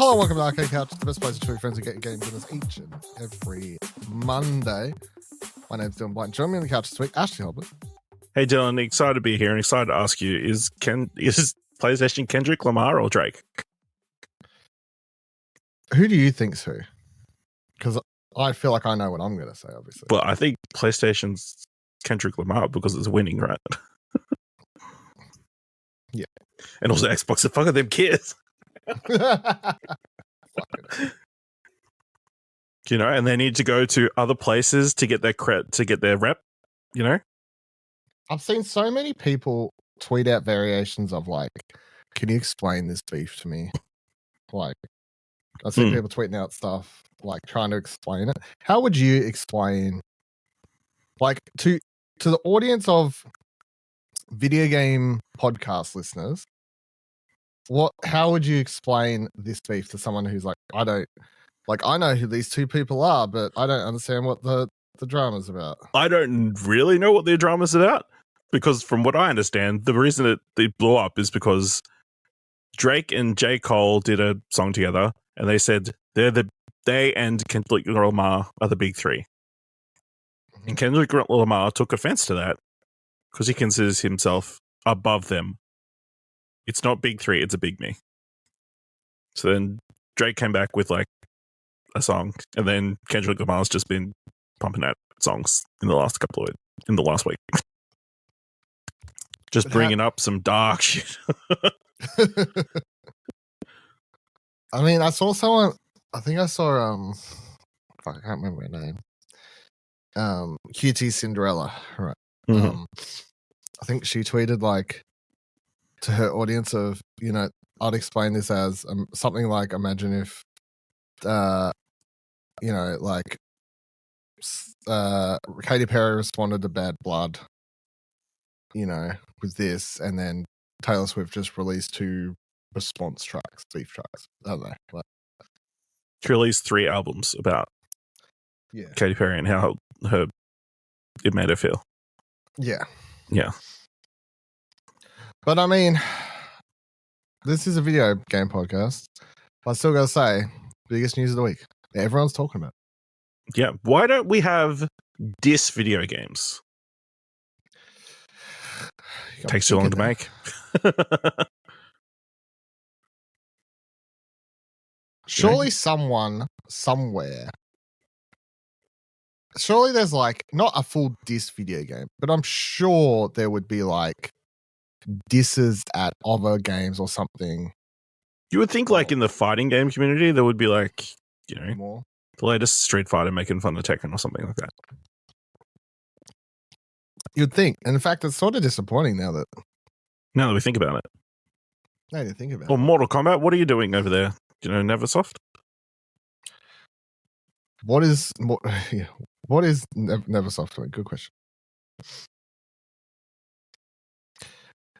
Hello, welcome to Arcade Couch, the best place to show friends and get games with us each and every Monday. My name's Dylan Blight. Join me on the couch this week, Ashley Holbert. Hey Dylan, excited to be here and excited to ask you, is PlayStation Kendrick Lamar or Drake? Who do you think's who? Because I feel like I know what I'm going to say, obviously. Well, I think PlayStation's Kendrick Lamar because it's winning, right? Yeah. And also Xbox, the fuck are them kids? You know, and they need to go to other places to get their rep, you know? I've seen so many people tweet out variations of like, can you explain this beef to me? Like, I've seen people tweeting out stuff like trying to explain it. How would you explain, like, to the audience of video game podcast listeners, how would you explain this beef to someone who's like, I know who these two people are, but I don't understand what the drama's about. I don't really know what their drama's about because from what I understand, the reason it blew up is because Drake and J. Cole did a song together and they said they and Kendrick Lamar are the big three. Mm-hmm. And Kendrick Lamar took offense to that because he considers himself above them. It's not big three, it's a big me. So then Drake came back with like a song, and then Kendrick Lamar's just been pumping out songs in the last week. Just bringing up some dark shit. I mean, I saw someone. I think I saw I can't remember her name. QT Cinderella, right? Mm-hmm. I think she tweeted like to her audience of, you know, I'd explain this as something like, imagine if, you know, like Katy Perry responded to Bad Blood, you know, with this, and then Taylor Swift just released 2 response tracks, beef tracks. I don't know. Like, she released 3 albums about Katy Perry and how it made her feel. Yeah. Yeah. But I mean, this is a video game podcast. But I still got to say, biggest news of the week. Everyone's talking about it. Yeah. Why don't we have diss video games? Takes too long to make. Surely someone, somewhere, surely there's like, not a full diss video game, but I'm sure there would be like disses at other games or something. You would think like in the fighting game community, there would be like, you know, more. The latest Street Fighter making fun of Tekken or something like that. You'd think. And in fact, it's sort of disappointing now that we think about it. Now you think about it. Or Mortal Kombat, what are you doing over there? Do you know Neversoft? What is Neversoft doing? Good question.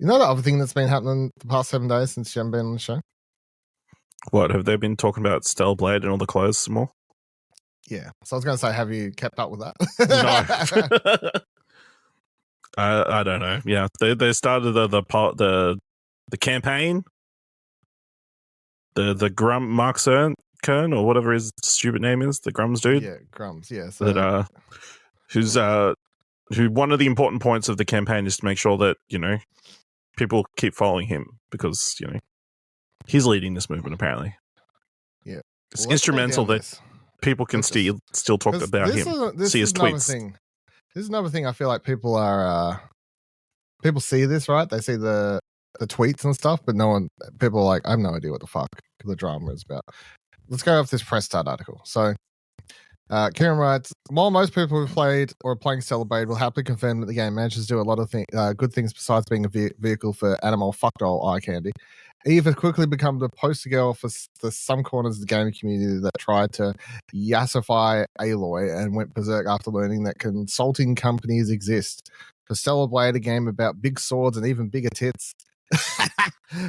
You know the other thing that's been happening the past 7 days since you haven't been on the show? What, have they been talking about Stella Blade and all the clothes some more? Yeah. So I was going to say, have you kept up with that? No. I don't know. Yeah, they started the campaign. The Grum Mark Kern or whatever his stupid name is, the Grums dude. Yeah, Grums. Yeah. So who one of the important points of the campaign is to make sure that, you know, people keep following him because, you know, he's leading this movement apparently. Yeah, it's instrumental that people can still talk about him. See his tweets. This is another thing. I feel like people are people see this, right? They see the tweets and stuff, but people are like, I have no idea what the fuck the drama is about. Let's go off this press start article. So Kieran writes, while most people who've played or are playing Stella Blade will happily confirm that the game manages to do a lot of good things besides being a vehicle for animal fuckdoll eye candy, Eve has quickly become the poster girl for some corners of the gaming community that tried to yassify Aloy and went berserk after learning that consulting companies exist. For Stella Blade, a game about big swords and even bigger tits,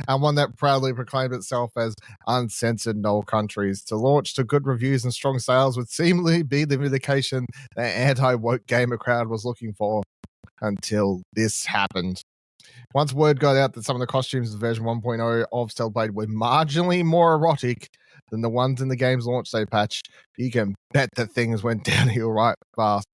and one that proudly proclaimed itself as uncensored in all countries, to launch to good reviews and strong sales would seemingly be the vindication the anti-woke gamer crowd was looking for, until this happened. Once word got out that some of the costumes in version 1.0 of Stella Blade were marginally more erotic, than the ones in the game's launch day patch, you can bet that things went downhill right fast.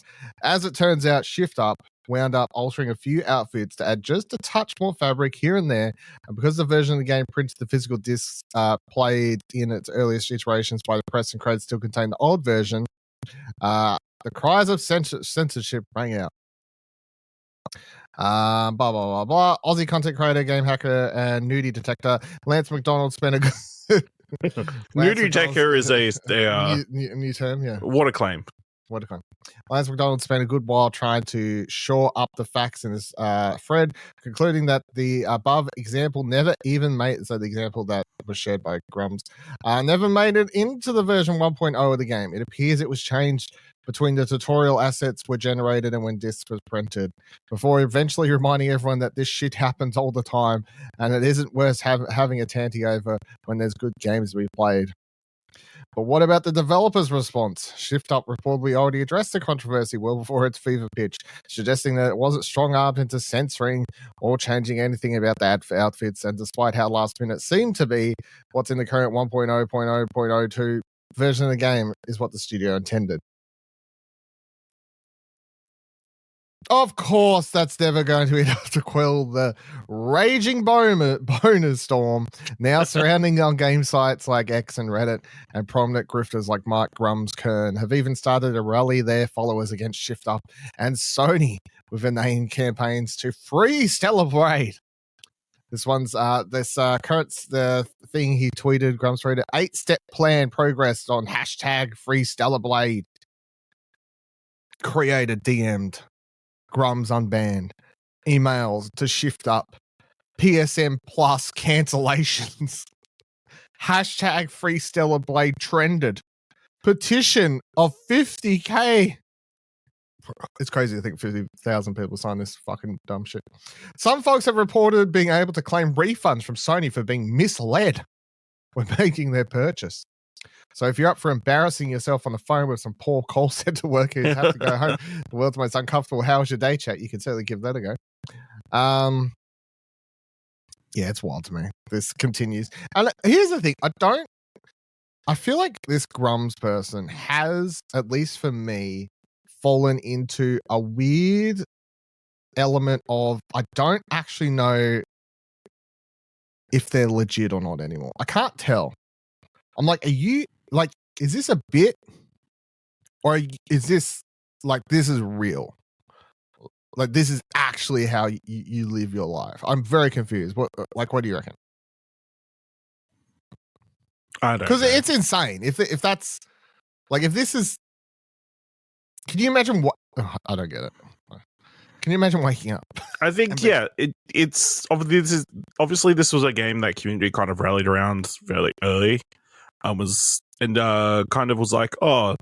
As it turns out, Shift Up wound up altering a few outfits to add just a touch more fabric here and there, and because the version of the game printed the physical discs played in its earliest iterations by the press and credits still contain the old version, the cries of censorship rang out. Blah blah blah blah. Aussie content creator, game hacker, and nudie detector Lance McDonald spent a Nudie detector is a new term. Yeah, what a claim. What a claim. Lance McDonald spent a good while trying to shore up the facts in this thread, concluding that the above example never even made, so the example that was shared by Grums, never made it into the version 1.0 of the game. It appears it was changed between the tutorial assets were generated and when discs was printed, before eventually reminding everyone that this shit happens all the time and it isn't worth having a tanty over when there's good games to be played. But what about the developer's response? Shift Up reportedly already addressed the controversy well before its fever pitch, suggesting that it wasn't strong-armed into censoring or changing anything about the outfits, and despite how last minute seemed to be, what's in the current 1.0.0.02 version of the game is what the studio intended. Of course, that's never going to be enough to quell the raging bonus storm now surrounding on game sites like X and Reddit, and prominent grifters like Mike Grums Kern have even started to rally their followers against Shift Up and Sony with inane campaigns to free Stella Blade. This one's current the thing he tweeted, Grums tweeted, 8-step plan progressed on hashtag free Stella Blade. Creator DM'd. Grums unbanned, emails to Shift Up, PSM plus cancellations, hashtag free Stella Blade trended, petition of 50K. It's crazy to think 50,000 people signed this fucking dumb shit. Some folks have reported being able to claim refunds from Sony for being misled when making their purchase. So if you're up for embarrassing yourself on the phone with some poor call center worker who have to go home, the world's most uncomfortable "How was your day?" chat, you can certainly give that a go. Yeah, it's wild to me. This continues. And here's the thing. I feel like this Grums person has, at least for me, fallen into a weird element of I don't actually know if they're legit or not anymore. I can't tell. I'm like, are you... Like, is this a bit, or is this like this is real? Like, this is actually how you live your life. I'm very confused. What do you reckon? I don't know. Because it's insane. If that's like, if this is, can you imagine what? Oh, I don't get it. Can you imagine waking up? I think it's obviously this was a game that community kind of rallied around fairly early. Kind of was like, oh,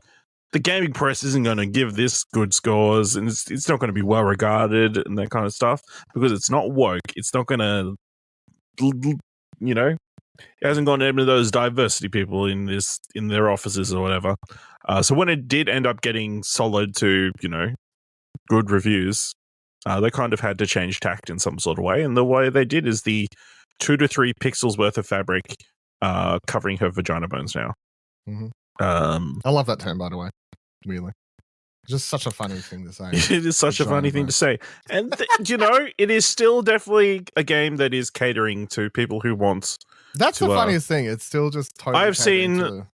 the gaming press isn't going to give this good scores, and it's not going to be well regarded and that kind of stuff because it's not woke. It's not going to, it hasn't gone to any of those diversity people in their offices or whatever. So when it did end up getting solid to good reviews, they kind of had to change tact in some sort of way, and the way they did is the 2 to 3 pixels worth of fabric covering her vagina bones now. Mm-hmm. I love that term, by the way. Really, just such a funny thing to say. It is such a funny thing to say, and it is still definitely a game that is catering to people who want. That's the funniest thing. It's still just totally. I've seen.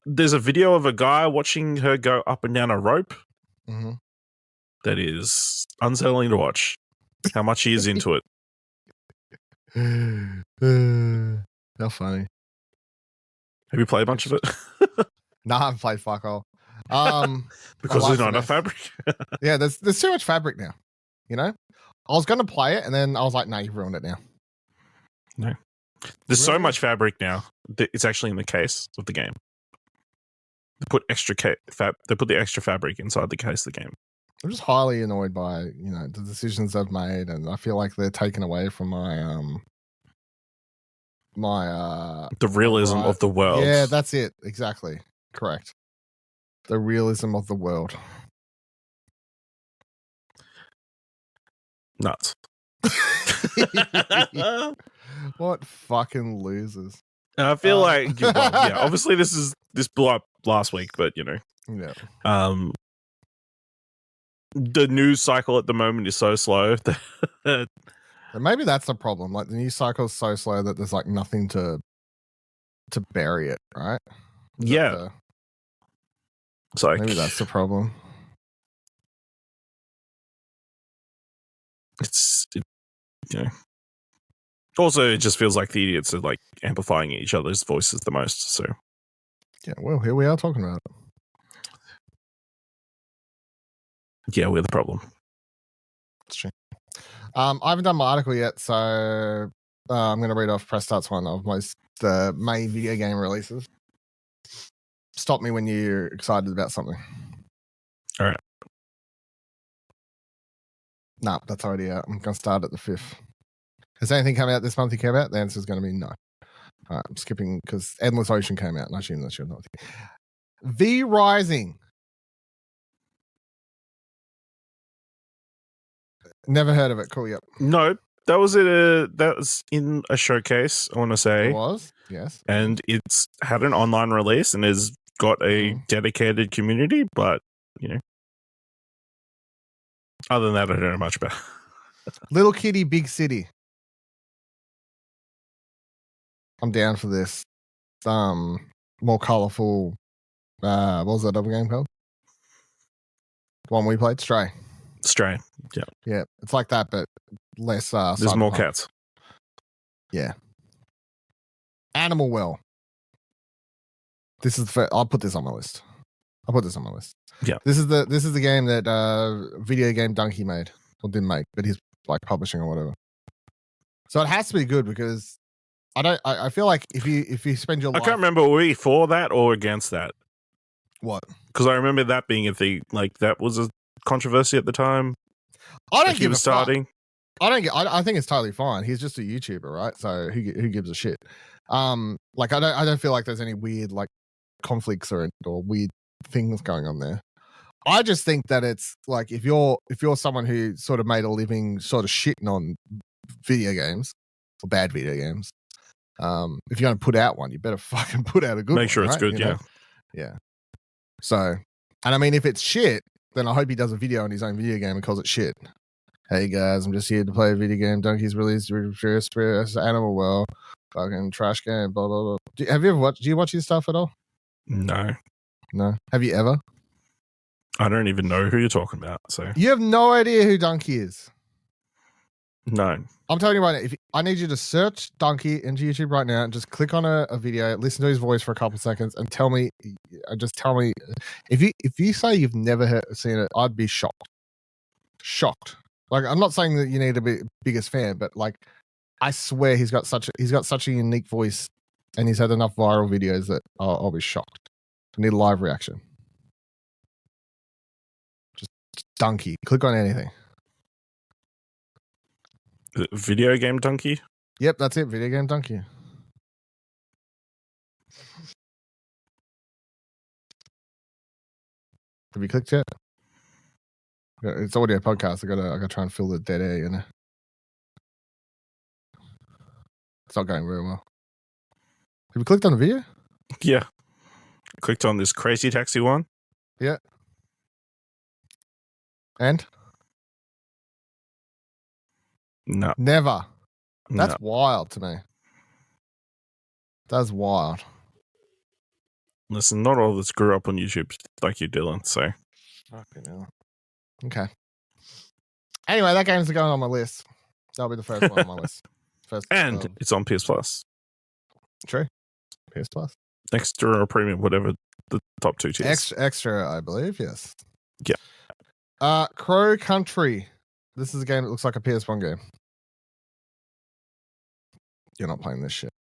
There's a video of a guy watching her go up and down a rope. Mm-hmm. That is unsettling to watch. How much he is into it. How funny. Have you played a bunch of it? No, I haven't played fuck all. Because there's not enough fabric. Yeah, there's too much fabric now. I was going to play it, and then I was like, no, you've ruined it now. No. There's so much fabric now that it's actually in the case of the game. They put the extra fabric inside the case of the game. I'm just highly annoyed by, the decisions they've made, and I feel like they're taken away from my the realism of the world. Yeah, that's it. Exactly. Correct. The realism of the world. Nuts. What fucking losers. I feel like, well, yeah, obviously this blew up last week, but yeah. The news cycle at the moment is so slow that So maybe that's the problem. Like the news cycle is so slow that there's like nothing to bury it, right? yeah, it's like Maybe that's the problem. Also, it just feels like the idiots are like amplifying each other's voices the most. So yeah, well, here we are talking about it. Yeah, we're the problem. That's true. I haven't done my article yet, so I'm going to read off press starts one of the main video game releases. Stop me when you're excited about something. All right. No, that's already out. I'm going to start at the 5th. Has anything come out this month you care about? The answer is going to be no. All right, I'm skipping because Endless Ocean came out, and I assume that's your not. V Rising. Never heard of it. Cool. Yep. No, that was in a showcase, I want to say. It was, yes. And it's had an online release and has got a dedicated community, but other than that, I don't know much about it. Little Kitty, Big City. I'm down for this. More colourful. What was that other game called? The one we played, Stray. Yeah. Yeah, it's like that, but less. There's more cats. Yeah. Animal Well. This is the first. I'll put this on my list. Yeah. This is the game that Video Game Donkey made or didn't make, but he's like publishing or whatever. So it has to be good because I feel like if you spend your life. I can't remember, were we for that or against that? What? Because I remember that being a thing. Like that was a controversy at the time. I don't give a starting. Fuck. I think it's totally fine. He's just a YouTuber, right? So who gives a shit? Like I don't feel like there's any weird like conflicts or weird things going on there. I just think that it's like if you're someone who sort of made a living sort of shitting on video games or bad video games, if you're going to put out one, you better fucking put out a good one. Make sure it's good, yeah. Yeah. So, and I mean, if it's shit, then I hope he does a video on his own video game and calls it shit. Hey guys, I'm just here to play a video game. Donkey's released Animal Well, fucking trash game, blah blah blah. Do you watch his stuff at all? No. Have you ever? I don't even know who you're talking about. So you have no idea who Donkey is? No. I'm telling you right now. I need you to search Donkey into YouTube right now and just click on a video, listen to his voice for a couple seconds, and tell me. If you say you've never seen it, I'd be shocked. Shocked. Like I'm not saying that you need to be biggest fan, but like I swear he's got such a unique voice, and he's had enough viral videos that I'll be shocked. I need a live reaction. Just Donkey. Click on anything. Video Game Donkey? Yep, that's it. Video Game Donkey. Have you clicked yet? It's audio podcast. I gotta try and fill the dead air, you know. It's not going very well. Have you clicked on the video? Yeah. Clicked on this Crazy Taxi one. Yeah. And? No. Never. That's wild to me. That's wild. Listen, not all of us grew up on YouTube like you, Dylan, so. Fucking hell. Okay. Anyway, that game's going on my list. That'll be the first one on my list. And it's on PS Plus. True. PS Plus. Extra or premium, whatever the top two tiers. Extra, I believe, yes. Yeah. Crow Country. This is a game that looks like a PS1 game. You're not playing this shit.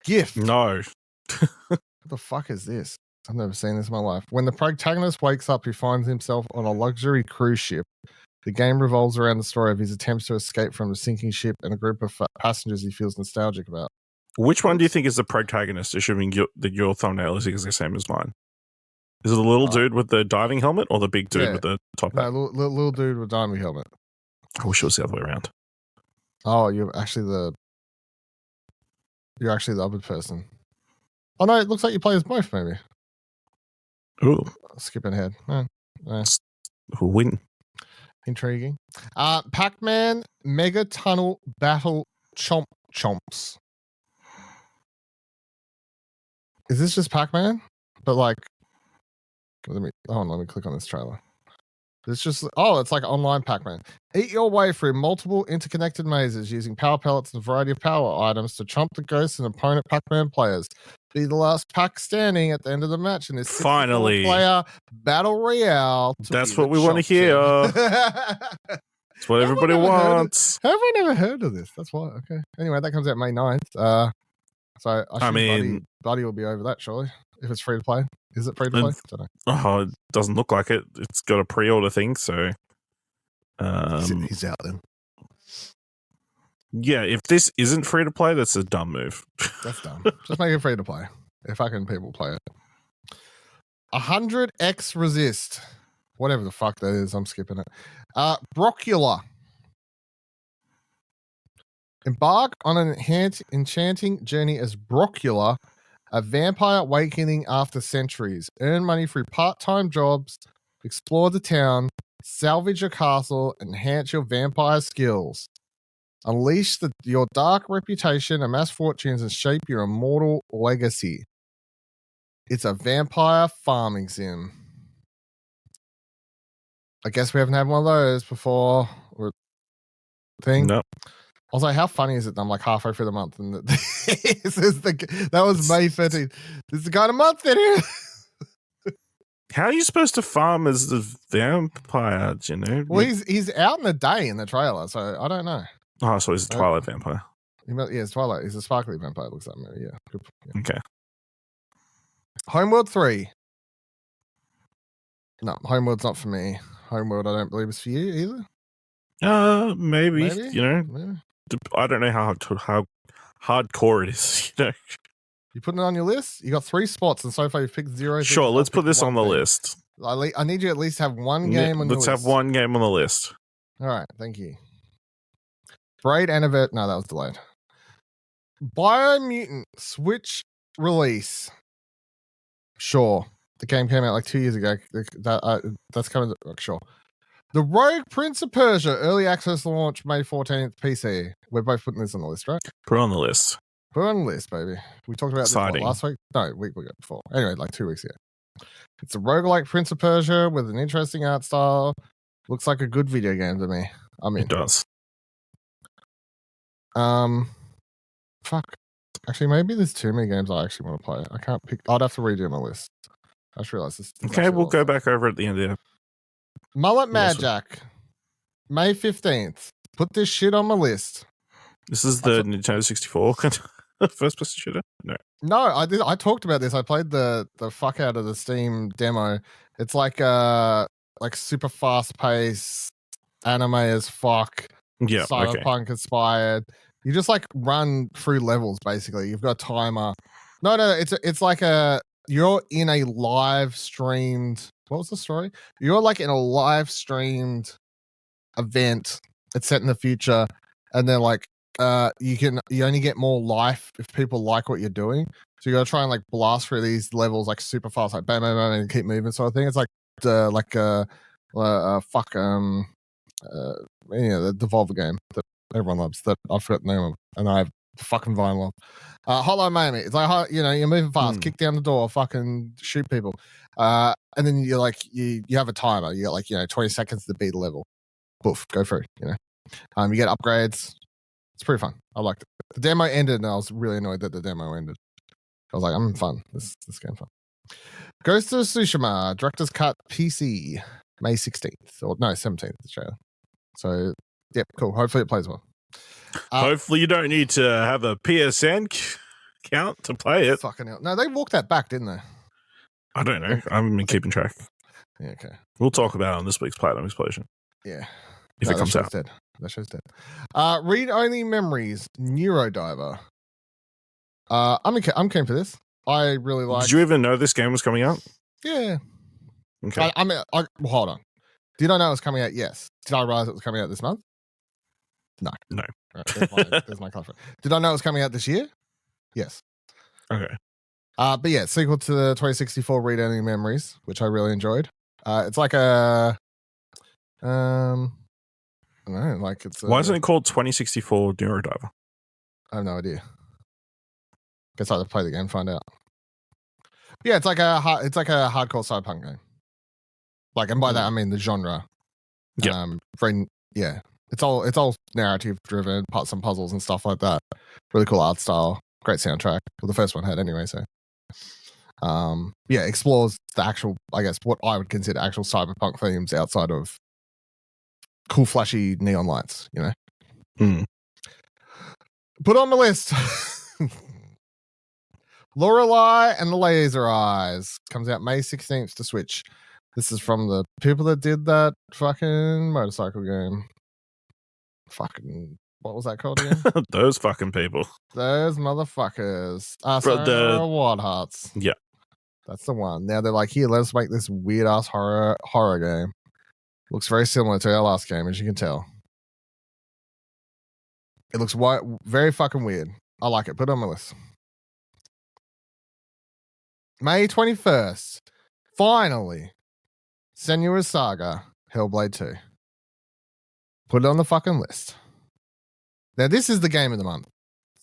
Gift. No. What the fuck is this? I've never seen this in my life. When the protagonist wakes up, he finds himself on a luxury cruise ship. The game revolves around the story of his attempts to escape from the sinking ship and a group of passengers he feels nostalgic about. Which one do you think is the protagonist, assuming that your thumbnail is the same as mine? Is it the little dude with the diving helmet or the big dude with the top hat? No, little dude with diving helmet. I wish it was the other way around. Oh, you're actually you're actually the other person. Oh no, it looks like you play as both. Maybe. Ooh, Skipping ahead. who'll win? Intriguing. Pac-Man Mega Tunnel Battle Chomps. Is this just Pac-Man? But like, let me click on this trailer. It's just, it's like online Pac-Man. Eat your way through multiple interconnected mazes using power pellets and a variety of power items to chomp the ghosts and opponent Pac-Man players. Be the last pack standing at the end of the match in this Finally player battle royale. That's what we want to hear. That's what everybody wants. Have I never heard of this? That's why. Okay. Anyway, that comes out May 9th. So I mean, Buddy will be over that surely if it's free to play. Is it free to play? I don't know. Oh, it doesn't look like it. It's got a pre-order thing, so he's out then. Yeah, if this isn't free to play, that's a dumb move. That's dumb. Just make it free to play. If fucking people play it. 100x resist. Whatever the fuck that is, I'm skipping it. Broccula. Embark on an enchanting journey as Broccula, a vampire awakening after centuries. Earn money through part-time jobs, explore the town, salvage your castle, enhance your vampire skills. Unleash your dark reputation, amass fortunes, and shape your immortal legacy. It's a vampire farming sim. I guess we haven't had one of those before. Nope. I was like, how funny is it that I'm like halfway through the month and that was May 13th. This is the kind of month it is. How are you supposed to farm as the vampire, you know? Well, he's out in the day in the trailer, so I don't know. Oh, so he's a Twilight vampire. Yeah, it's Twilight. He's a sparkly vampire, looks like maybe, yeah. Good. Yeah. Okay. Homeworld 3. No, Homeworld's not for me. Homeworld, I don't believe is for you either. Maybe. You know, maybe. I don't know how hardcore it is. You know, you putting it on your list? You got 3 spots, and so far you've picked 0. Sure, let's put this on the list. I need you to at least have one game on the list. Let's have one game on the list. All right, thank you. Braid Anniversary. No, that was delayed. Biomutant Switch release. Sure. The game came out like 2 years ago. That's coming. Sure. The Rogue Prince of Persia early access launch May 14th PC. We're both putting this on the list, right? Put it on the list. Put it on the list, baby. We talked about this last week. No, week ago before. Anyway, like 2 weeks ago. It's a roguelike Prince of Persia with an interesting art style. Looks like a good video game to me. I mean, it does. Fuck. Actually, maybe there's too many games I actually want to play. I can't pick. I'd have to redo my list. I just realized this. Okay, we'll go back over at the end there. Mullet Magic, May 15th. Put this shit on my list. This is the Nintendo 64 first person shooter? No, I did. I talked about this. I played the fuck out of the Steam demo. It's like super fast paced, anime as fuck. Yeah, cyberpunk inspired. You just like run through levels basically. You've got a timer. No, it's like you're in a live streamed. What was the story? You're like in a live streamed event. It's set in the future, and they're like, you only get more life if people like what you're doing. So you got to try and like blast through these levels like super fast, like bam, bam, bam, and keep moving, sort of thing. It's like the Devolver game that everyone loves. That I forgot the name of, and I have fucking vinyl of. Hollow Miami. It's like you're moving fast, kick down the door, fucking shoot people, and then you're like you have a timer. You got like 20 seconds to beat the level. Boof, go through. You get upgrades. It's pretty fun. I liked it. The demo ended, and I was really annoyed that the demo ended. I was like, I'm fun. This game fun. Ghost of Tsushima Director's Cut PC May 16th or no 17th Australia. So yep, cool. Hopefully it plays well. Hopefully you don't need to have a PSN count to play it. Fucking hell. No, they walked that back, didn't they? I don't know. I haven't been keeping track. Yeah, okay. We'll talk about it on this week's Platinum Explosion. Yeah. If it comes out. That show's dead. Read-only memories, Neurodiver. I'm keen for this. I really like. Did you even know this game was coming out? Yeah. Okay. Hold on. Did I know it was coming out? Yes. Did I realize it was coming out this month? No. No. Right, there's my conflict. Did I know it was coming out this year? Yes. Okay. But yeah, sequel to the 2064 Read Only Memories, which I really enjoyed. It's like a I don't know, like it's Why isn't it called 2064 Neurodiver? I have no idea. Guess I'll have to play the game and find out. But yeah, it's like a hardcore cyberpunk game. Like, and by that I mean the genre. Yeah. Yeah. It's all narrative driven, some puzzles and stuff like that. Really cool art style, great soundtrack. Well, the first one had anyway, so yeah, explores the actual, I guess, what I would consider actual cyberpunk themes outside of cool, flashy neon lights, you know? Mm. Put on the list. Lorelei and the Laser Eyes comes out May 16th to Switch. This is from the people that did that fucking motorcycle game. Fucking, what was that called again? Those fucking people. Those motherfuckers. The Wild Hearts. Yeah. That's the one. Now they're like, here, let's make this weird ass horror game. Looks very similar to our last game, as you can tell. It looks very fucking weird. I like it. Put it on my list. May 21st. Finally. Senua's Saga. Hellblade 2. Put it on the fucking list. Now, this is the game of the month.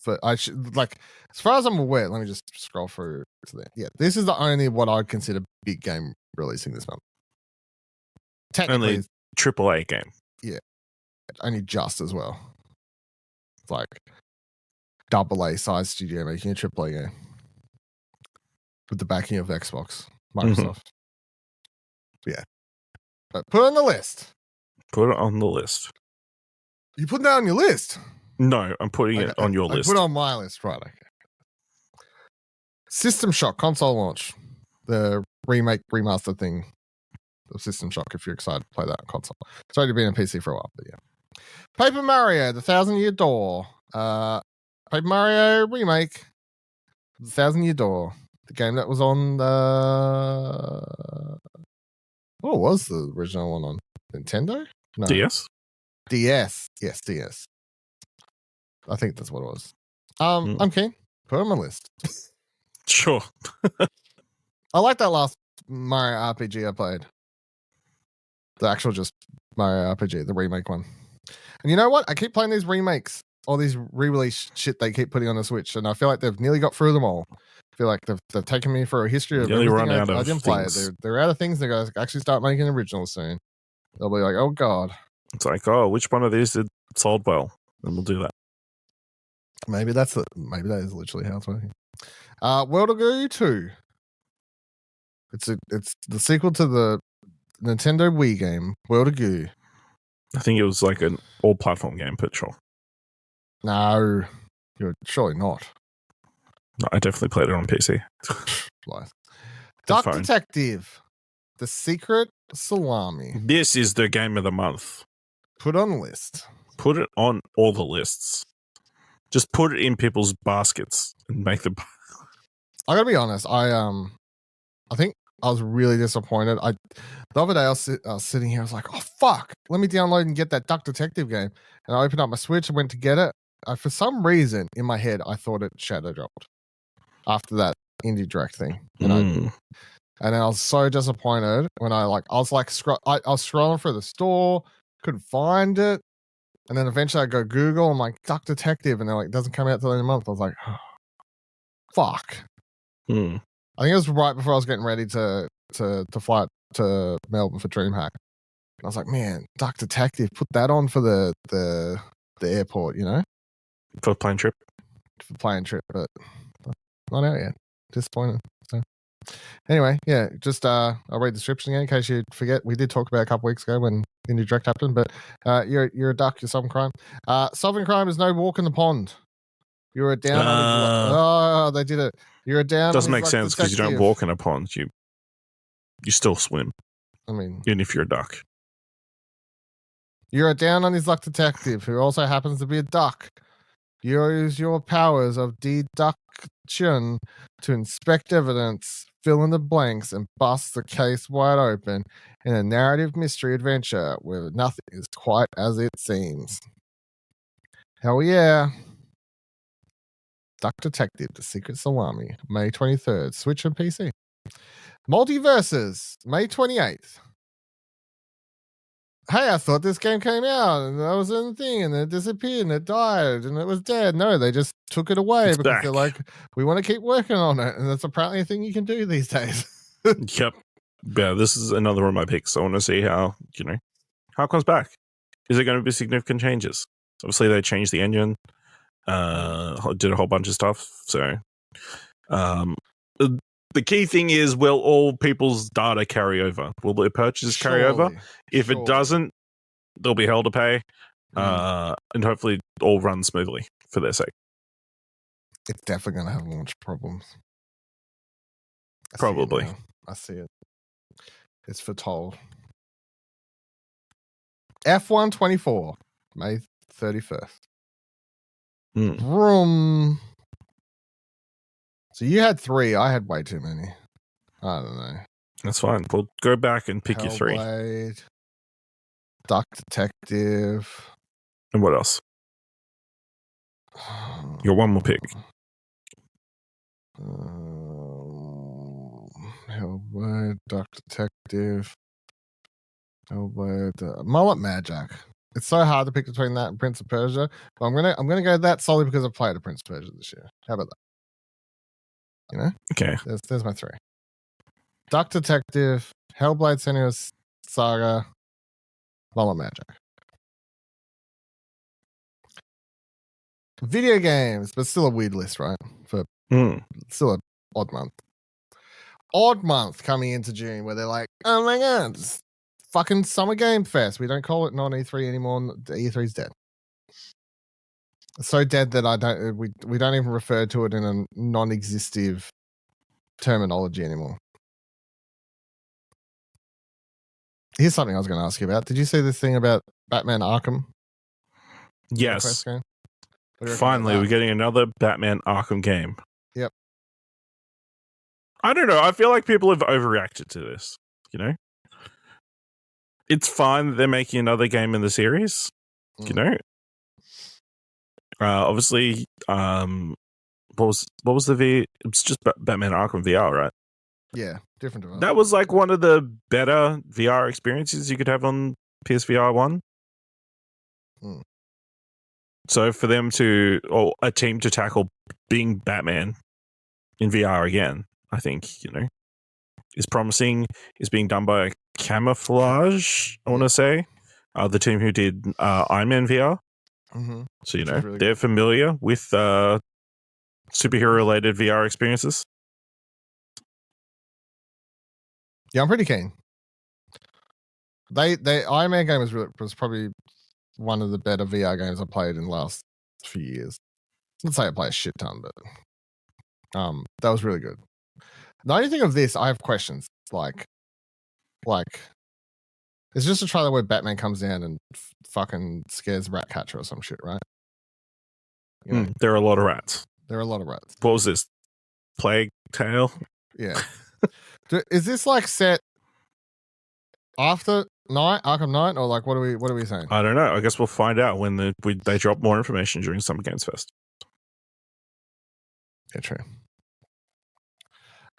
But I should, like, as far as I'm aware, let me just scroll through to there. Yeah, this is the only what I'd consider big game releasing this month. Technically, only AAA game. Yeah, only just as well. It's like AA size studio making a AAA game with the backing of Xbox, Microsoft. Yeah, but put it on the list. Put it on the list. You putting that on your list? No, I'm putting it on your list. Put it on my list, right? Okay. System Shock console launch, the remaster thing of System Shock. If you're excited to play that on console, it's already been on PC for a while, but yeah. Paper Mario: The Thousand Year Door. Paper Mario remake, The Thousand Year Door. The game that was on what was the original one on Nintendo? No. DS. DS. Yes, DS. I think that's what it was. I'm keen. Put it on my list. Sure. I like that last Mario RPG I played. The actual just Mario RPG, the remake one. And you know what? I keep playing these remakes, all these re-release shit they keep putting on the Switch, and I feel like they've nearly got through them all. I feel like they've taken me for a history of everything I didn't play. They're out of things. They're going to actually start making originals soon. They'll be like, oh god. It's like, oh, which one of these did sold well? And we'll do that. Maybe that is literally how it's working. World of Goo 2. It's the sequel to the Nintendo Wii game, World of Goo. I think it was like an all-platform game, but sure. No, you're surely not. No, I definitely played it on PC. Duck Detective, The Secret Salami. This is the game of the month. Put on the list. Put it on all the lists. Just put it in people's baskets and make them. I gotta be honest. I think I was really disappointed. The other day I was sitting here. I was like, oh fuck, let me download and get that Duck Detective game. And I opened up my Switch and went to get it. For some reason in my head, I thought it shadow dropped after that Indie Direct thing. And then I was so disappointed when I was scrolling through the store, couldn't find it. And then eventually I go Google, I'm like, Duck Detective, and they're like, it doesn't come out till the end of the month. I was like, oh, fuck. I think it was right before I was getting ready to fly to Melbourne for DreamHack. I was like, man, Duck Detective, put that on for the airport, you know? For plane trip. But not out yet. Disappointed. So anyway, yeah, just I'll read the description again in case you forget. We did talk about it a couple weeks ago when Indie Direct happened, but you're a duck, you're solving crime. Solving crime is no walk in the pond. You're a down on his they did it. You're a down. Doesn't make sense because you don't walk in a pond. You still swim. I mean, even if you're a duck. You're a down on his luck detective who also happens to be a duck. You use your powers of deduction to inspect evidence, fill in the blanks, and bust the case wide open in a narrative mystery adventure where nothing is quite as it seems. Hell yeah. Duck Detective: The Secret Salami, May 23rd, Switch and PC. Multiverses, May 28th. Hey, I thought this game came out and that was in the thing and it disappeared and it died and it was dead. No, they just took it away It's because back. they're like, we want to keep working on it. And that's apparently a thing you can do these days. Yep. Yeah, this is another one of my picks. I want to see how it comes back. Is it going to be significant changes? Obviously, they changed the engine, did a whole bunch of stuff. So, the key thing is, will all people's data carry over? Will the purchases carry over? If it doesn't, there'll be hell to pay, and hopefully it all runs smoothly for their sake. It's definitely going to have launch problems. Probably. I see it. It's foretold. F1 24, May 31st. Vroom. So you had 3. I had way too many. I don't know. That's fine. We'll go back and pick your 3. Blade, Duck Detective. And what else? Your one more pick. Hellblade, Duck Detective. Hellblade, Mullet Magic. It's so hard to pick between that and Prince of Persia, but I'm gonna go that solely because I've played a Prince of Persia this year. How about that? You know? Okay. There's my 3. Duck Detective, Hellblade Senua's Saga, Mullet Magic. Video games, but still a weird list, right? For still an odd month. Odd month coming into June where they're like, oh my god, it's fucking Summer Game Fest. We don't call it non-E3 anymore. The E3's dead. It's so dead that we don't even refer to it in a non-existtive terminology anymore. Here's something I was going to ask you about. Did you see this thing about Batman Arkham? Yes. Finally, we're getting another Batman Arkham game. Yep. I don't know. I feel like people have overreacted to this. It's fine that they're making another game in the series. Obviously, what was the V? It's just Batman Arkham VR, right? Yeah, different device. That was like one of the better VR experiences you could have on PSVR 1. So for them or a team to tackle being Batman in VR again, I think, is promising. Is being done by Camouflage, I want to say. The team who did Iron Man VR. Mm-hmm. So, really they're familiar with superhero-related VR experiences. Yeah, I'm pretty keen. Iron Man game was probably one of the better VR games I played in the last few years. Let's say I play a shit ton, but that was really good. The only thing of this, I have questions. Like, it's just a trailer where Batman comes down and fucking scares Ratcatcher or some shit, right? There are a lot of rats. There are a lot of rats. What was this? Plague Tale? Yeah. Is this like set after Arkham Knight, or like what are we saying? I don't know. I guess we'll find out when they drop more information during Summer Games Fest. Yeah, true.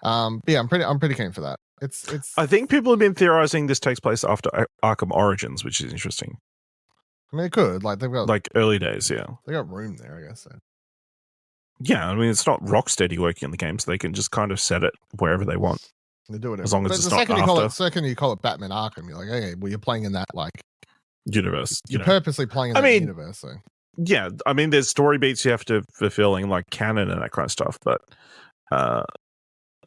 But yeah, I'm pretty keen for that. It's. I think people have been theorizing this takes place after Arkham Origins, which is interesting. I mean, it could. Like they've got early days, yeah. They got room there, I guess. So. Yeah, I mean, it's not Rocksteady working on the game, so they can just kind of set it wherever they want. They do it as long as it's the not second after. Second you call it Batman Arkham, you're like, okay, well, you're playing in that like universe. You're purposely playing in that universe. So. Yeah, I mean, there's story beats you have to fulfill in like canon and that kind of stuff, but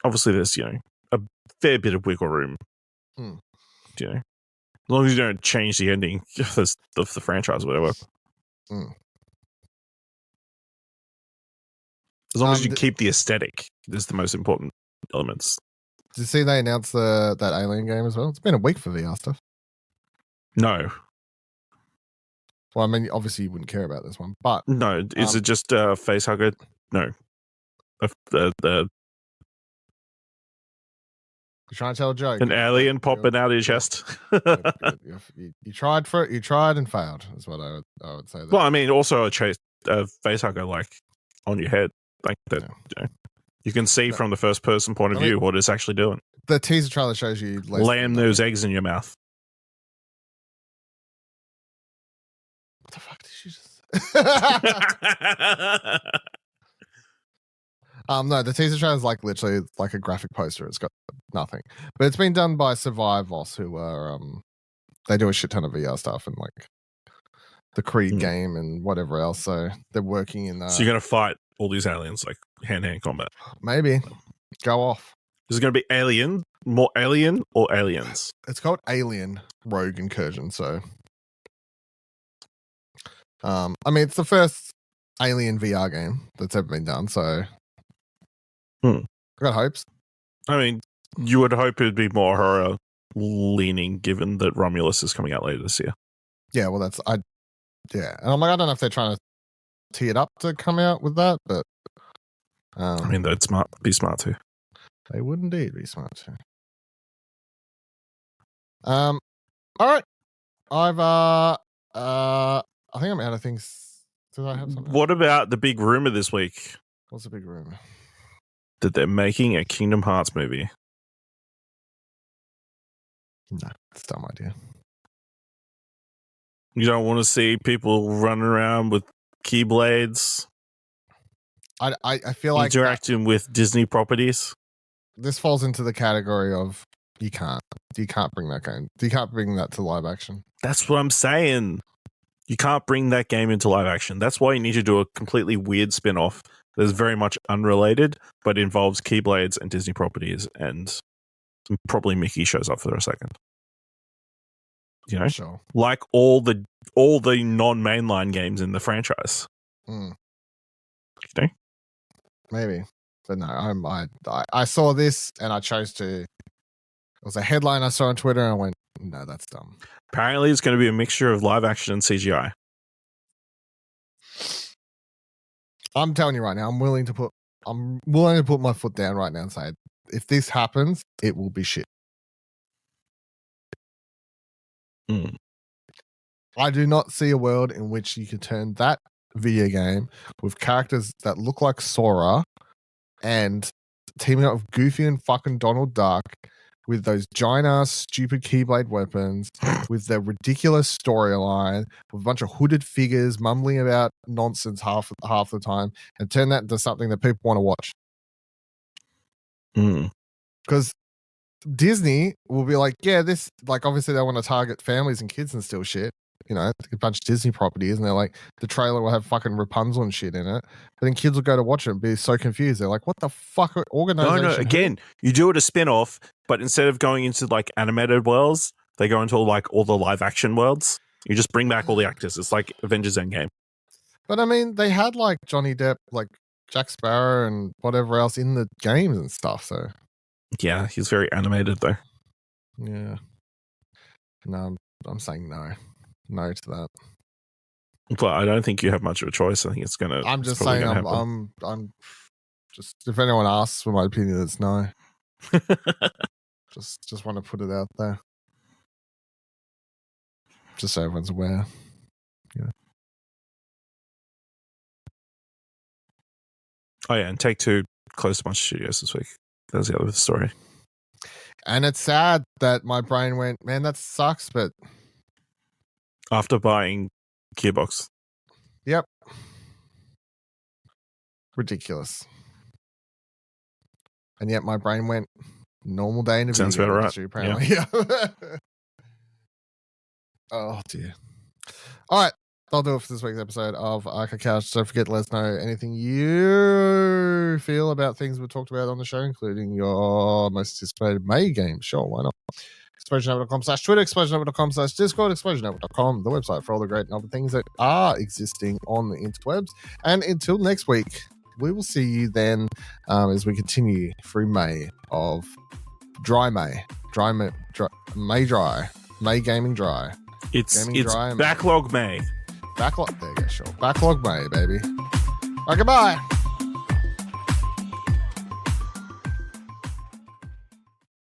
obviously there's a fair bit of wiggle room. As long as you don't change the ending of the franchise, or whatever. As long as you keep the aesthetic, is the most important elements. Did you see they announced that Alien game as well? It's been a week for VR stuff. No. Well, I mean, obviously you wouldn't care about this one, but no. Is it just Facehugger? No. You're trying to tell a joke. An alien popping out of your chest. You tried and failed. Is what I would say. Well, I mean, also a facehugger like on your head. Like that, you can see from the first person point of view what it's actually doing. The teaser trailer shows you laying those eggs in your mouth. What the fuck did she just? No, the teaser trailer is like literally like a graphic poster. It's got nothing, but it's been done by Survivos, who are they do a shit ton of VR stuff and like the Creed game and whatever else. So they're working in. So you're gonna fight all these aliens like hand-to-hand combat? Maybe go off. Is it gonna be more alien or aliens? It's called Alien Rogue Incursion. So, I mean, it's the first Alien VR game that's ever been done. So, I got hopes. I mean, you would hope it'd be more horror leaning, given that Romulus is coming out later this year. Yeah, well, and I'm like, I don't know if they're trying to tee it up to come out with that, but I mean, they'd be smart too. They would indeed be smart too. All right, I think I'm out of things. Did I have something? What about the big rumor this week? What's the big rumor? That they're making a Kingdom Hearts movie. No, it's a dumb idea. You don't want to see people running around with keyblades. I feel like interacting with Disney properties. This falls into the category of you can't bring that game. You can't bring that to live action. That's what I'm saying. You can't bring that game into live action. That's why you need to do a completely weird spin-off that is very much unrelated, but involves keyblades and Disney properties, and probably Mickey shows up for a second. You know, sure. Like all the non-mainline games in the franchise. You know? Maybe, but no. I saw this and I chose to. It was a headline I saw on Twitter and I went, no, that's dumb. Apparently, it's going to be a mixture of live action and CGI. I'm telling you right now, I'm willing to put my foot down right now and say, if this happens, it will be shit. I do not see a world in which you could turn that video game with characters that look like Sora and teaming up with Goofy and fucking Donald Duck with those giant-ass stupid Keyblade weapons, with their ridiculous storyline, with a bunch of hooded figures mumbling about nonsense half the time, and turn that into something that people want to watch. Because Disney will be like, yeah, this, like, obviously they want to target families and kids and still shit. You know, a bunch of Disney properties, and they're like, the trailer will have fucking Rapunzel and shit in it. But then kids will go to watch it and be so confused. They're like, what the fuck organization? No, again, you do it a spin-off, but instead of going into like animated worlds, they go into like all the live action worlds. You just bring back all the actors. It's like Avengers Endgame. But I mean, they had like Johnny Depp, like Jack Sparrow and whatever else in the games and stuff. So yeah, he's very animated though. Yeah. No, I'm saying no. No to that. But I don't think you have much of a choice. I think it's gonna. I'm just saying. I'm just. If anyone asks for my opinion, it's no. just want to put it out there, just so everyone's aware. Yeah. Oh yeah, and Take-Two closed a bunch of studios this week. That was the other story. And it's sad that my brain went, man, that sucks, but. After buying Gearbox. Yep. Ridiculous. And yet my brain went, normal day in the Sounds video about industry, right. apparently. Yeah. Oh, dear. All right. That'll do it for this week's episode of Arca Couch. Don't forget to let us know anything you feel about things we've talked about on the show, including your most anticipated May game. Sure, why not? ExplosionNova.com/Twitter, ExplosionNova.com/Discord, ExplosionNova.com, the website for all the great and other things that are existing on the interwebs. And until next week, we will see you then as we continue through May of May Gaming Dry. It's Dry Backlog May. There you go, sure. Backlog May, baby. All right, goodbye.